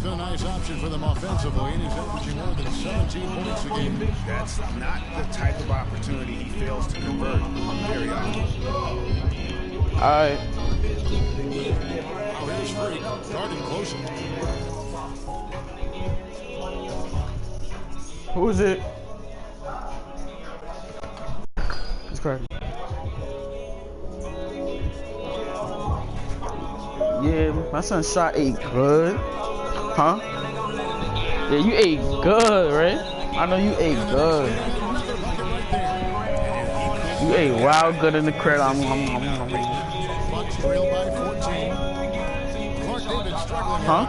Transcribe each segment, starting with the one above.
been a nice option for them offensively, and he's averaging more than 17 points a game. That's not the type of opportunity he fails to convert very often. All right. Now here's Freak, guarding closer. Who is it? It's correct. Yeah, my son shot ate good. Huh? Yeah, you ate good, right? I know you ate good. You ate wild good in the crib. Bucks trail by 14. Clark David struggling. Huh?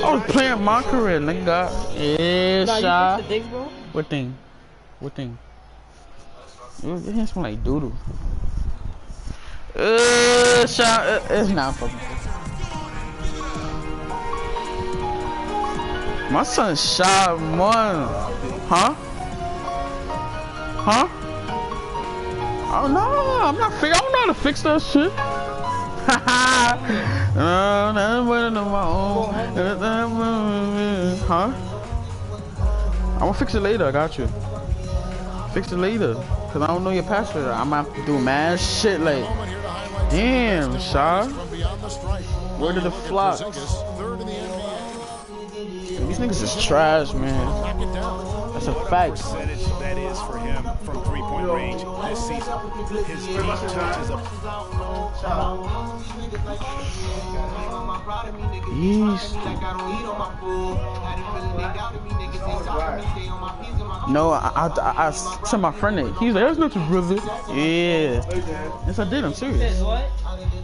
I was playing my career, nigga. Yeah, Nah, shot. you fixed the thing, bro? What thing? What thing? Your hands smell like doodle. Shot. It's not fucking. My son shot one. Huh? Huh? Oh no, I'm not. I don't know how to fix that shit. Huh? I'm gonna fix it later. I got you. Fix it later, cause I don't know your password. I'm gonna do mad shit like. Damn, Shaw. Where did the flock? These niggas is trash, man. That's a fact. That is for him from three-point range this season. His deep touches up. No, I sent my friend it. He's like, there's nothing, brother. Yeah. Yes, I did. I'm serious. What?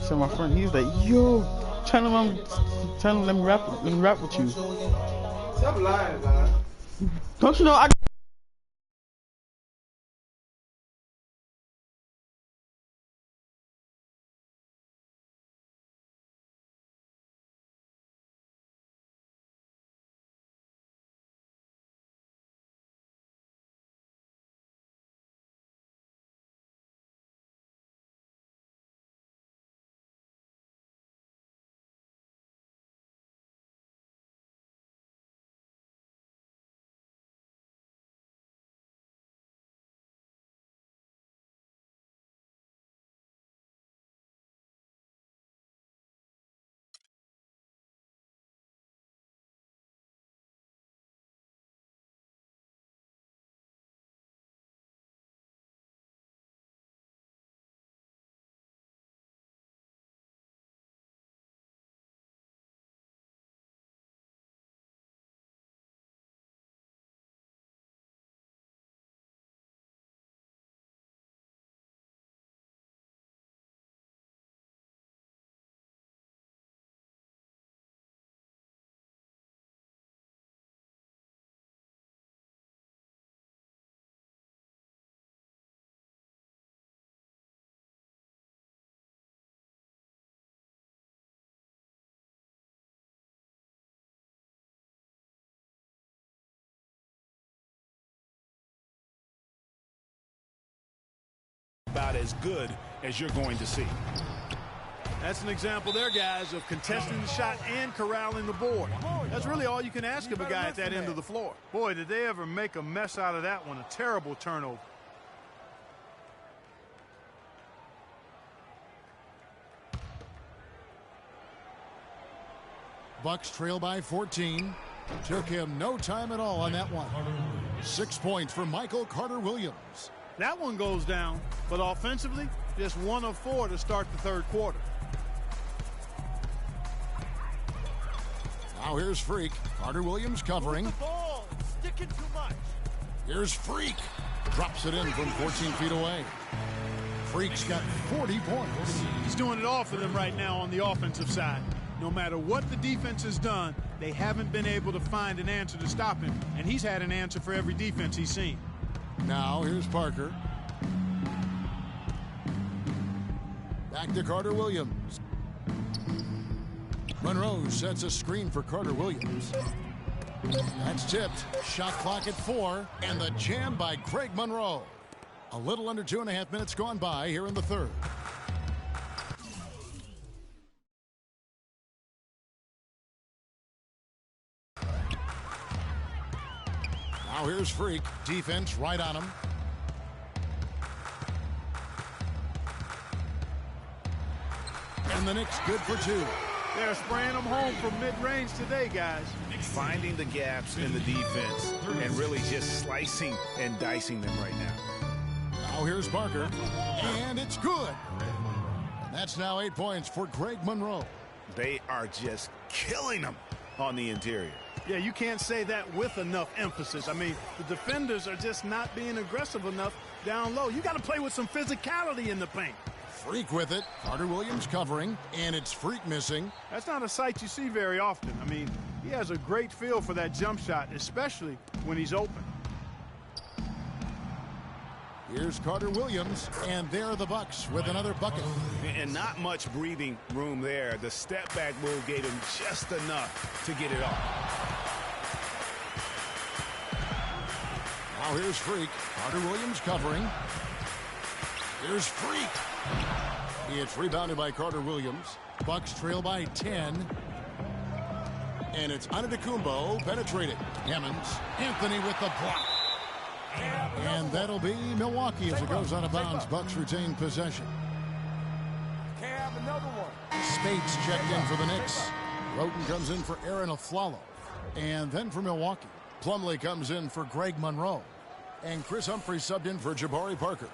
So my friend, he's like, yo, tell him let me rap with you. Stop lying, man. Don't you know I About as good as you're going to see. That's an example there, guys, of contesting the shot and corralling the board. That's really all you can ask of a guy at that end of the floor. Boy, did they ever make a mess out of that one. A terrible turnover. Bucks trail by 14. Took him no time at all on that one. 6 points for Michael Carter-Williams. That one goes down, but offensively, just 1 of 4 to start the third quarter. Now here's Freak. Carter-Williams covering. Ball, sticking too much. Here's Freak. Drops it in from 14 feet away. Freak's got 40 points. He's doing it all for them right now on the offensive side. No matter what the defense has done, they haven't been able to find an answer to stop him, and he's had an answer for every defense he's seen. Now here's Parker. Back to Carter-Williams. Monroe sets a screen for Carter-Williams. That's tipped. Shot clock at 4, and the jam by Craig Monroe. A little under 2.5 minutes gone by here in the third. Now here's Freak. Defense right on him. And the Knicks good for two. They're spraying them home from mid-range today, guys. Finding the gaps in the defense and really just slicing and dicing them right now. Now here's Parker. And it's good. And that's now 8 points for Greg Monroe. They are just killing them on the interior. Yeah, you can't say that with enough emphasis. I mean, the defenders are just not being aggressive enough down low. You got to play with some physicality in the paint. Freak with it. Carter Williams covering, and it's Freak missing. That's not a sight you see very often. I mean, he has a great feel for that jump shot, especially when he's open. Here's Carter Williams, and there are the Bucks with another bucket. And not much breathing room there. The step-back move gave him just enough to get it off. Now here's Freak. Carter Williams covering. Here's Freak. It's rebounded by Carter Williams. Bucks trail by 10. And it's Antetokounmpo penetrating. Hammonds. Anthony with the block. And that'll be Milwaukee as it goes out of bounds. Bucks retain possession. Spades checked in for the Knicks. Roten comes in for Aaron Aflalo. And then for Milwaukee, Plumlee comes in for Greg Monroe. And Chris Humphries subbed in for Jabari Parker.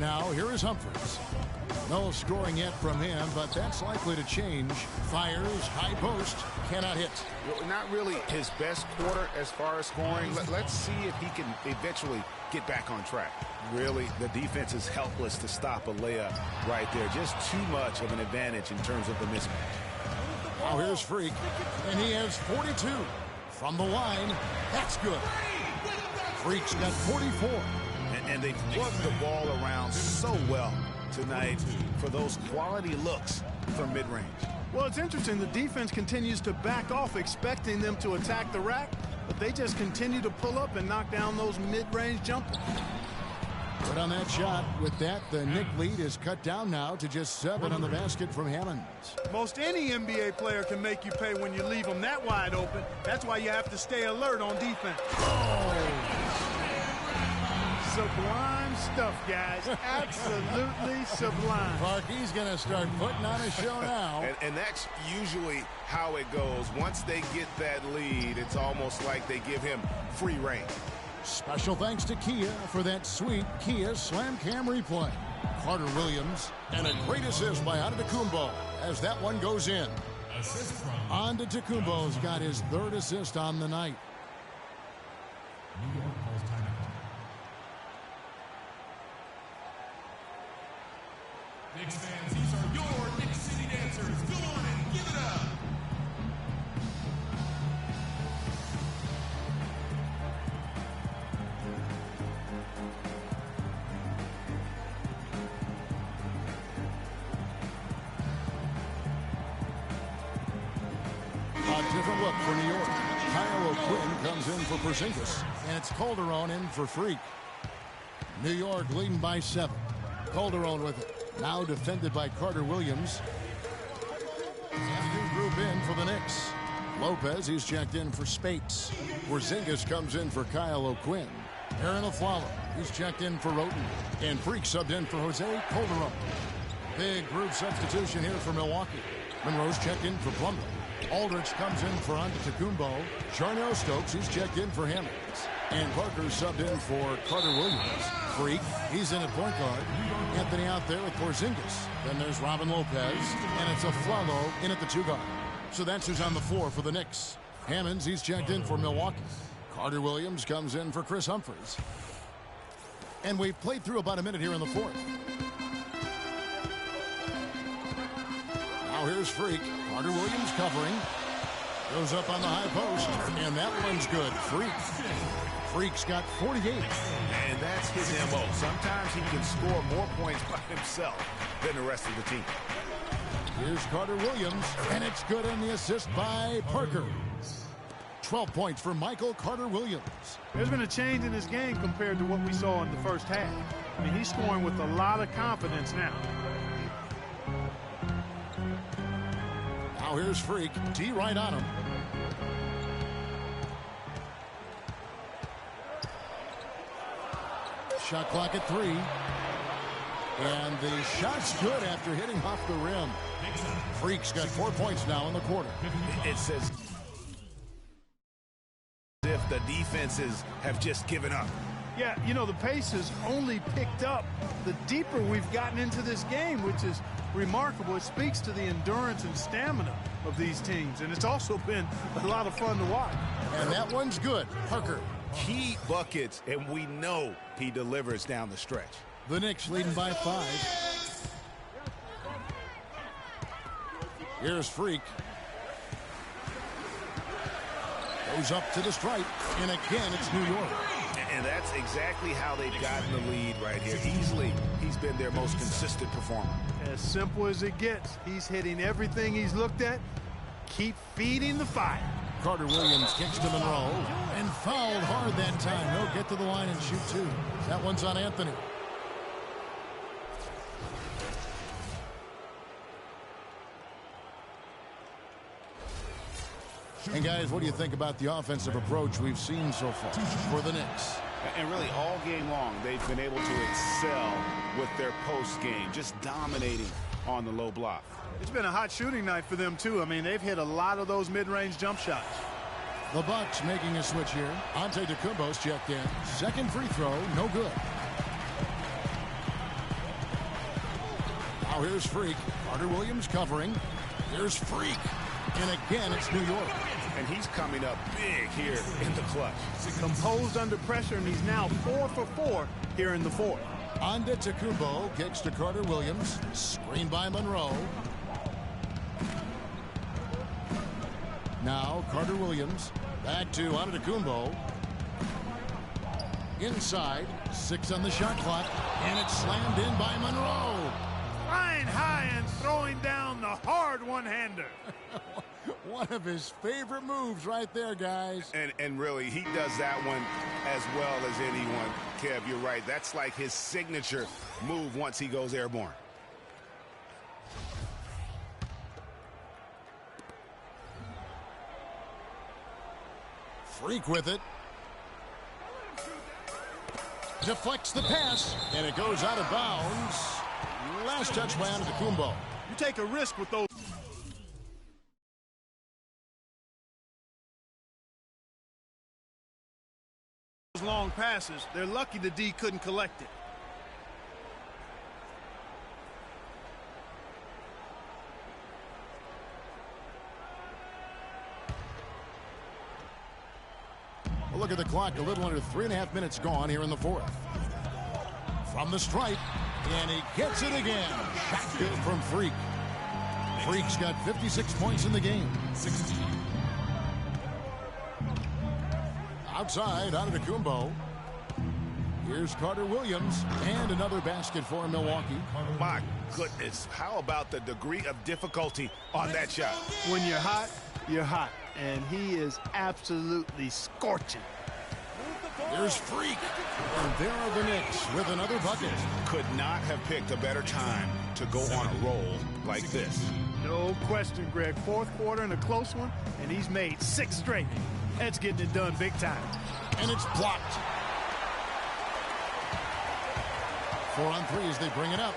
Now, here is Humphries. No scoring yet from him, but that's likely to change. Fires, high post, cannot hit. Well, not really his best quarter as far as scoring. Let's see if he can eventually get back on track. Really, the defense is helpless to stop a layup right there. Just too much of an advantage in terms of the mismatch. Now here's Freak, and he has 42. From the line, that's good. Freak's got 44. And they plug the ball around so well tonight for those quality looks from mid-range. Well, it's interesting. The defense continues to back off, expecting them to attack the rack, but they just continue to pull up and knock down those mid-range jumpers. Good on that shot. With that, the Knick lead is cut down now to just 7 on the basket from Hammonds. Most any NBA player can make you pay when you leave them that wide open. That's why you have to stay alert on defense. Sublime stuff, guys. Absolutely sublime. Parkey's going to start putting on a show now. And that's usually how it goes. Once they get that lead, it's almost like they give him free reign. Special thanks to Kia for that sweet Kia Slam Cam replay. Carter Williams, and a great assist by Antetokounmpo as that one goes in. Antetokounmpo's got his 3rd assist on the night. Knicks fans, these are your Knicks City dancers. Come on and give it up. A different look for New York. Kyle O'Quinn comes in for Porzingis, and it's Calderon in for Freak. New York leading by 7. Calderon with it. Now defended by Carter Williams. And new group in for the Knicks. Lopez, he's checked in for Spates. Porzingis comes in for Kyle O'Quinn. Aaron Aflalo, he's checked in for Roten. And Freak subbed in for Jose Calderon. Big group substitution here for Milwaukee. Monroe's checked in for Plumlee. Aldridge comes in for Antetokounmpo. Charnel Stokes, he's checked in for Hammonds. And Parker subbed in for Carter Williams. Freak, he's in at point guard. Anthony out there with Porzingis. Then there's Robin Lopez, and it's Aflalo in at the 2 guard. So that's who's on the floor for the Knicks. Hammonds, he's checked in for Milwaukee. Carter Williams comes in for Chris Humphries. And we've played through about a minute here in the 4th. Now here's Freak. Carter Williams covering. Goes up on the high post, and that one's good. Freak's got 48. And that's his MO. Sometimes he can score more points by himself than the rest of the team. Here's Carter Williams, and it's good on the assist by Parker. 12 points for Michael Carter-Williams. There's been a change in his game compared to what we saw in the first half. I mean, he's scoring with a lot of confidence now. Now here's Freak. D right on him. Shot clock at 3. And the shot's good after hitting off the rim. Freak's got 4 points now in the quarter. It says if the defenses have just given up. Yeah, you know, the pace has only picked up the deeper we've gotten into this game, which is remarkable. It speaks to the endurance and stamina of these teams, and it's also been a lot of fun to watch. And that one's good. Parker. Key buckets, and we know he delivers down the stretch. The Knicks leading by 5. Here's Freak. Goes up to the stripe, and again it's New York. And that's exactly how they've gotten the lead right here. Easily, he's been their most consistent performer. As simple as it gets. He's hitting everything he's looked at. Keep feeding the fire. Carter-Williams kicks to Monroe and fouled hard that time. He'll get to the line and shoot 2. That one's on Anthony. And guys, what do you think about the offensive approach we've seen so far for the Knicks? And really all game long, they've been able to excel with their post game, just dominating on the low block. It's been a hot shooting night for them, too. I mean, they've hit a lot of those mid-range jump shots. The Bucks making a switch here. Antetokounmpo's checked in. Second free throw, no good. Now here's Freak. Carter-Williams covering. Here's Freak. And again, it's New York. And he's coming up big here in the clutch. Composed under pressure, and he's now 4 for 4 here in the fourth. Antetokounmpo kicks to Carter-Williams. Screen by Monroe. Now Carter-Williams. Back to Antetokounmpo. Inside. 6 on the shot clock. And it's slammed in by Monroe. Flying high and throwing down the hard one-hander. One of his favorite moves right there, guys. And really, he does that one as well as anyone. Kev, you're right. That's like his signature move once he goes airborne. Freak with it. Deflects the pass, and it goes out of bounds. Last touch by Antetokounmpo. You take a risk with those long passes. They're lucky the D couldn't collect it. Well, look at the clock. A little under 3.5 minutes gone here in the fourth. From the stripe, and he gets it again. Shot good from Freak. Freak's got 56 points in the game. 16. Outside, Antetokounmpo. Here's Carter-Williams, and another basket for Milwaukee. My goodness, how about the degree of difficulty on that shot? When you're hot, and he is absolutely scorching. Here's Freak, and there are the Knicks with another bucket. Could not have picked a better time to go on a roll like this. No question, Greg. Fourth quarter and a close one, and he's made 6 straight. That's getting it done big time. And it's blocked. 4 on 3 as they bring it up.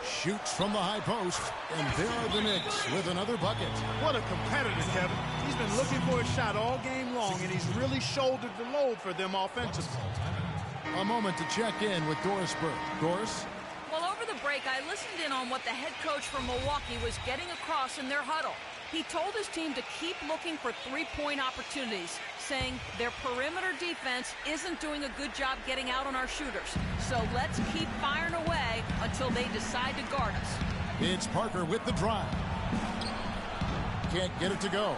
Shoots from the high post, and there are the Knicks with another bucket. What a competitor, Kevin. He's been looking for a shot all game long, and he's really shouldered the load for them offensively. A moment to check in with Doris Burke. Doris? Well, over the break, I listened in on what the head coach from Milwaukee was getting across in their huddle. He told his team to keep looking for three-point opportunities, saying their perimeter defense isn't doing a good job getting out on our shooters. So let's keep firing away until they decide to guard us. It's Parker with the drive. Can't get it to go.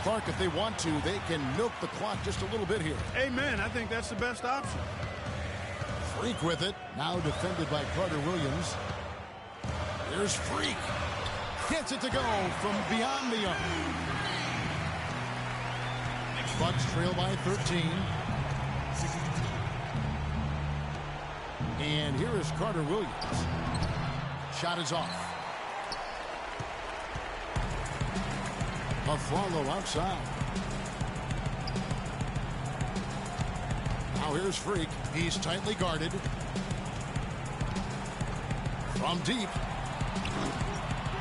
Clark, if they want to, they can milk the clock just a little bit here. Amen. I think that's the best option. Freak with it. Now defended by Carter-Williams. Here's Freak. Gets it to go from beyond the arc. Bucks trail by 13. And here is Carter Williams. Shot is off. Buffalo outside. Now here's Freak. He's tightly guarded. From deep.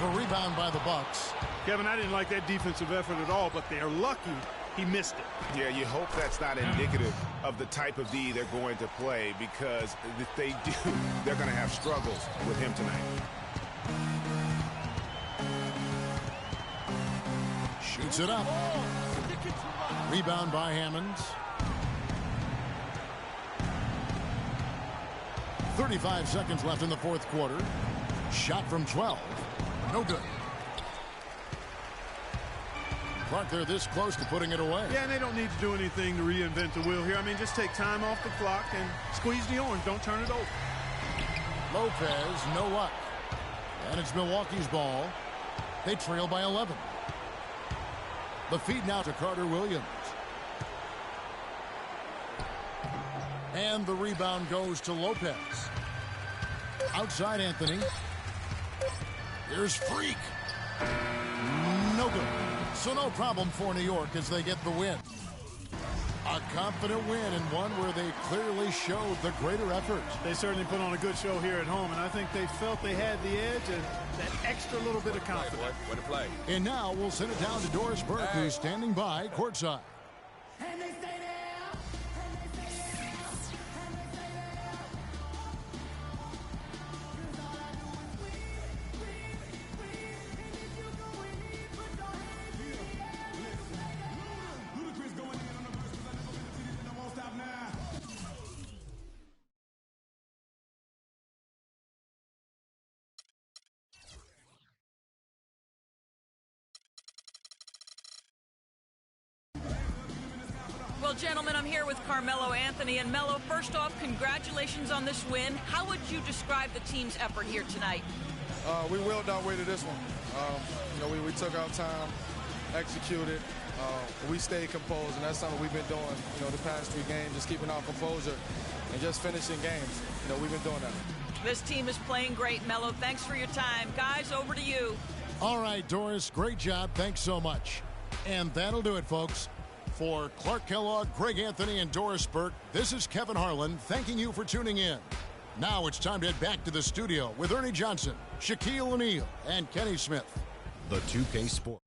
The rebound by the Bucks. Kevin, I didn't like that defensive effort at all, but they're lucky he missed it. Yeah, you hope that's not indicative of the type of D they're going to play, because if they do, they're going to have struggles with him tonight. Shoots it up. Rebound by Hammonds. 35 seconds left in the fourth quarter. Shot from 12. No good. Clark, they're this close to putting it away. Yeah, and they don't need to do anything to reinvent the wheel here. I mean, just take time off the clock and squeeze the orange. Don't turn it over. Lopez, no luck. And it's Milwaukee's ball. They trail by 11. The feed now to Carter Williams. And the rebound goes to Lopez. Outside Anthony. Here's Freak. No good. So no problem for New York as they get the win. A confident win, and one where they clearly showed the greater effort. They certainly put on a good show here at home, and I think they felt they had the edge and that extra little bit of confidence. Way to play. And now we'll send it down to Doris Burke, who's standing by courtside. Well, gentlemen, I'm here with Carmelo Anthony. And Melo, first off, congratulations on this win. How would you describe the team's effort here tonight? We willed our way to this one. We took our time, executed. We stayed composed, and that's something we've been doing, the past 3 games, just keeping our composure and just finishing games. We've been doing that. This team is playing great, Melo. Thanks for your time. Guys, over to you. All right, Doris, great job. Thanks so much. And that'll do it, folks. For Clark Kellogg, Greg Anthony, and Doris Burke, this is Kevin Harlan thanking you for tuning in. Now it's time to head back to the studio with Ernie Johnson, Shaquille O'Neal, and Kenny Smith. The 2K Sport.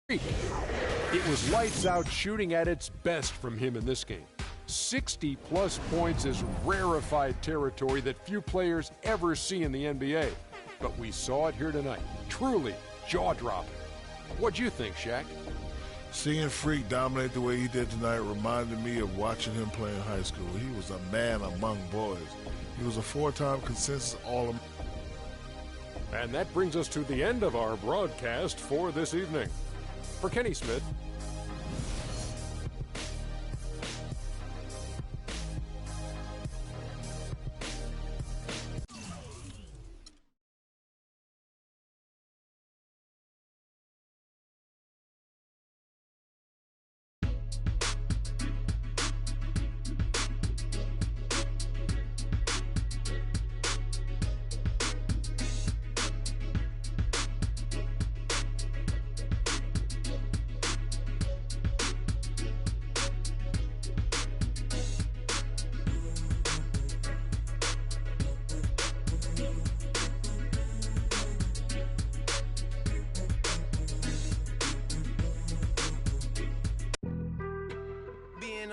It was lights out shooting at its best from him in this game. 60-plus points is rarefied territory that few players ever see in the NBA. But we saw it here tonight. Truly jaw-dropping. What'd you think, Shaq? Seeing Freak dominate the way he did tonight reminded me of watching him play in high school. He was a man among boys. He was a 4-time consensus All-American. And that brings us to the end of our broadcast for this evening. For Kenny Smith,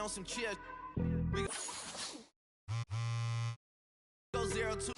on some chill. We go 0-2.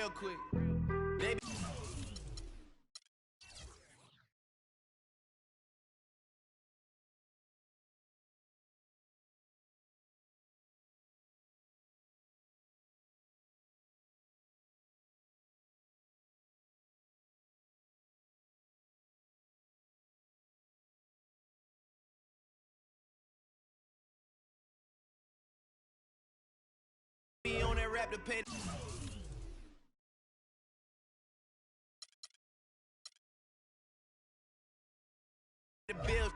real quick. They be on that rap to pay the bills.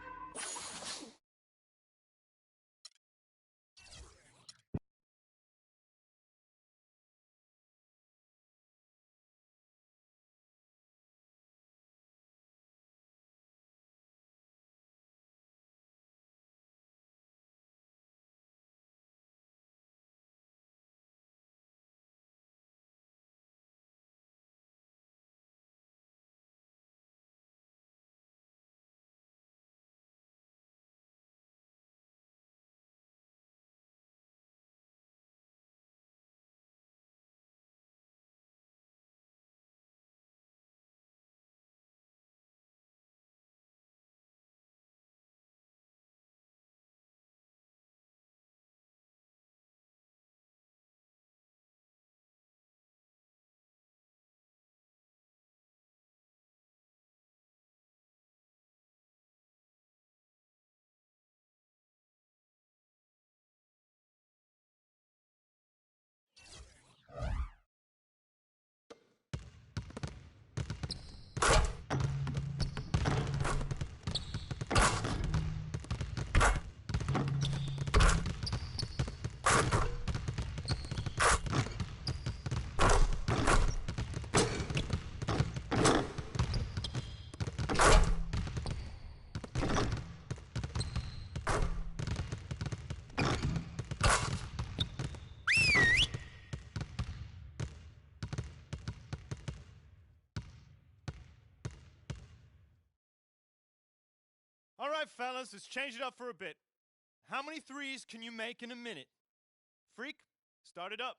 All right, fellas, let's change it up for a bit. How many threes can you make in a minute? Freak, start it up.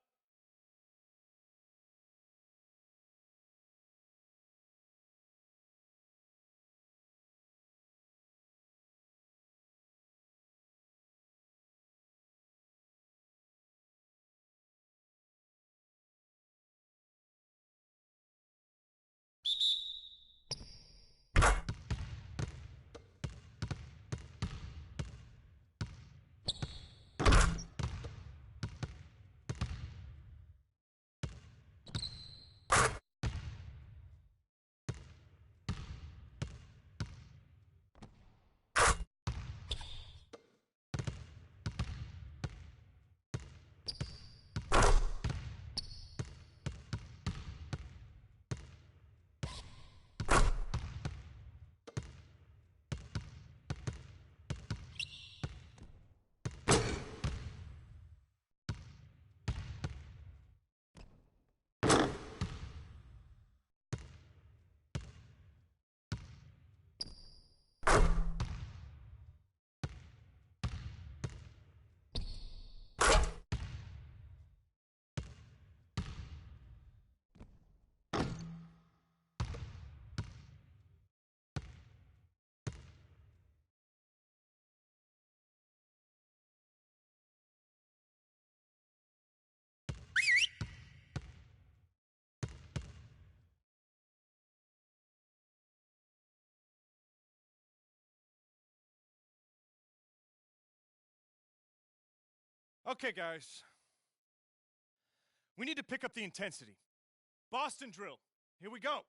Okay, guys. We need to pick up the intensity. Boston drill. Here we go.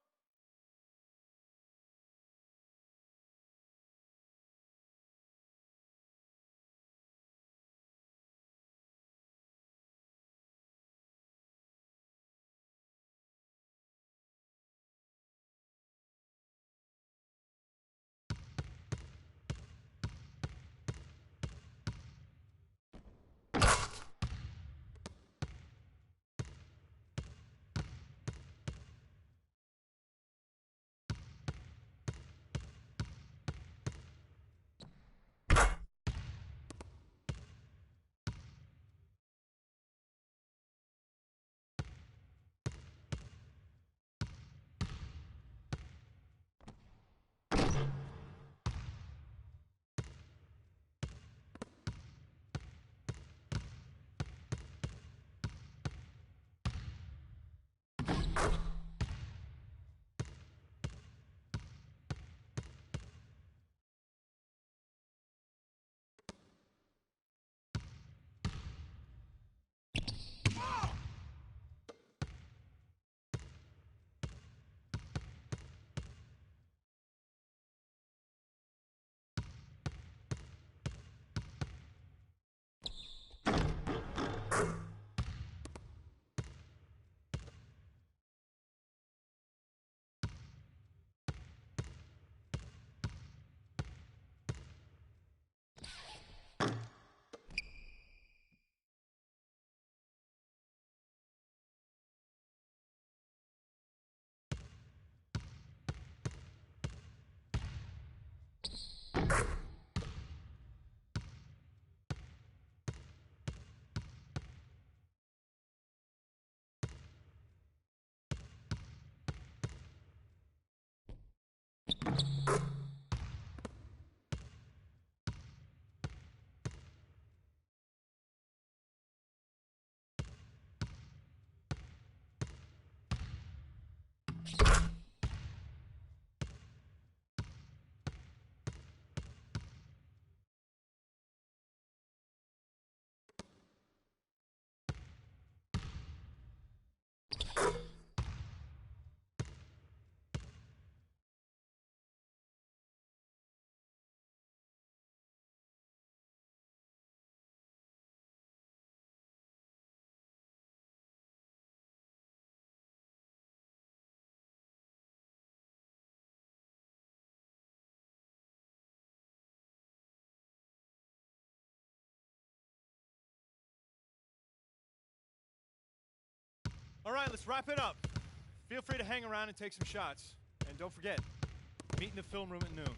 All right, let's wrap it up. Feel free to hang around and take some shots. And don't forget, meet in the film room at noon.